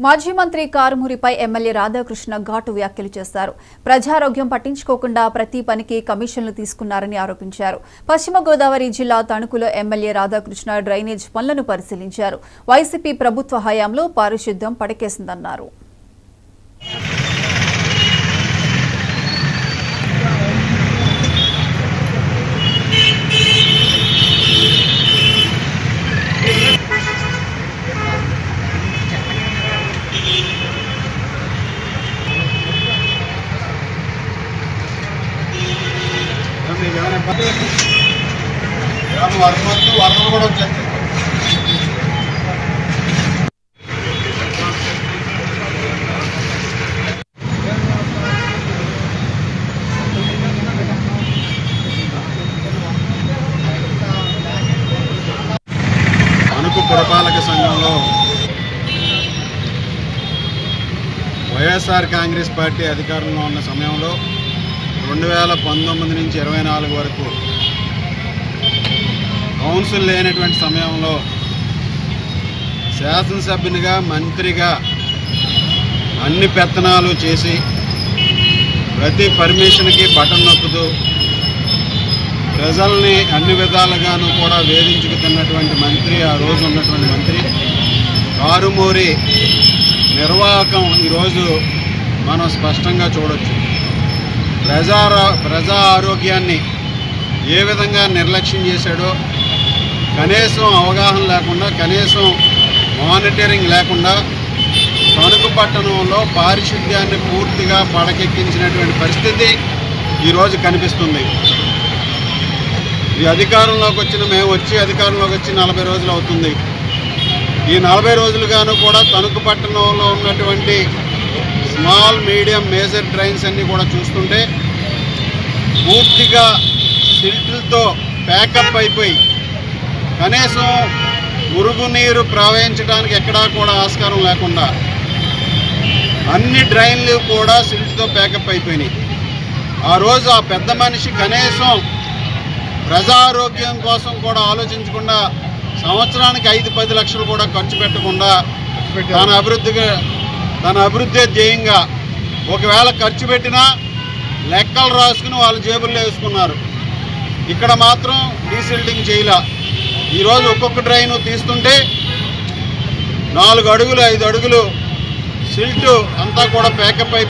మాజీ మంత్రి కారుమూరిపై ఎమ్మెల్యే రాధాకృష్ణ ఘాటు వ్యాఖ్యలు చేశారు. ప్రజారోగ్యం పట్టించుకోకుండా ప్రతి పనికి కమిషన్లు తీసుకున్నారని ఆరోపించారు. పశ్చిమ గోదావరి జిల్లా తణుకులో ఎమ్మెల్యే రాధాకృష్ణ డ్రైనేజ్ పనులను పరిశీలించారు. వైసీపీ ప్రభుత్వ హయాంలో పారిశుద్ధ్యం పడకేసిందన్నారు. వరదలు కూడా వచ్చేస్తాయి. తణుకు పురపాలక సంఘంలో వైఎస్ఆర్ కాంగ్రెస్ పార్టీ అధికారంలో ఉన్న సమయంలో 2019 నుంచి 24 వరకు కౌన్సిల్ లేనటువంటి సమయంలో శాసనసభ్యునిగా మంత్రిగా అన్ని పెత్తనాలు చేసి ప్రతి పర్మిషన్కి బటన్ నొక్కుతూ ప్రజల్ని అన్ని విధాలుగాను కూడా వేధించుకుతున్నటువంటి మంత్రి, ఆ రోజు ఉన్నటువంటి మంత్రి కారుమూరి నిర్వాహకం ఈరోజు మనం స్పష్టంగా చూడొచ్చు. ప్రజా ఆరోగ్యాన్ని ఏ విధంగా నిర్లక్ష్యం చేశాడో, కనీసం అవగాహన లేకుండా, కనీసం మానిటరింగ్ లేకుండా తణుకు పట్టణంలో పారిశుద్ధ్యాన్ని పూర్తిగా పడకెక్కించినటువంటి పరిస్థితి ఈరోజు కనిపిస్తుంది. ఈ అధికారంలోకి వచ్చిన మేము అధికారంలోకి వచ్చి 40 రోజులు అవుతుంది. ఈ 40 రోజులుగాను కూడా తణుకు పట్టణంలో ఉన్నటువంటి స్మాల్, మీడియం, మేజర్ డ్రైన్స్ అన్నీ కూడా చూస్తుంటే పూర్తిగా సిల్ట్లతో ప్యాకప్ అయిపోయి కనీసం మురుగునీరు ప్రవహించడానికి ఎక్కడా కూడా ఆస్కారం లేకుండా అన్ని డ్రైన్లు కూడా సిల్ట్తో ప్యాకప్ అయిపోయినాయి. ఆ రోజు ఆ పెద్ద మనిషి కనీసం ప్రజారోగ్యం కోసం కూడా ఆలోచించకుండా సంవత్సరానికి 5-10 లక్షలు కూడా ఖర్చు పెట్టకుండా తన అభివృద్ధి ధ్యేయంగా ఒకవేళ ఖర్చు పెట్టినా లెక్కలు రాసుకుని వాళ్ళ జేబుల్లో వేసుకున్నారు. ఇక్కడ మాత్రం డీసిల్టింగ్ చేయలా. ఈరోజు ఒక్కొక్క డ్రైన్ తీస్తుంటే 4 అడుగులు 5 అడుగులు సిల్ట్ అంతా కూడా ప్యాకప్ అయిపోయి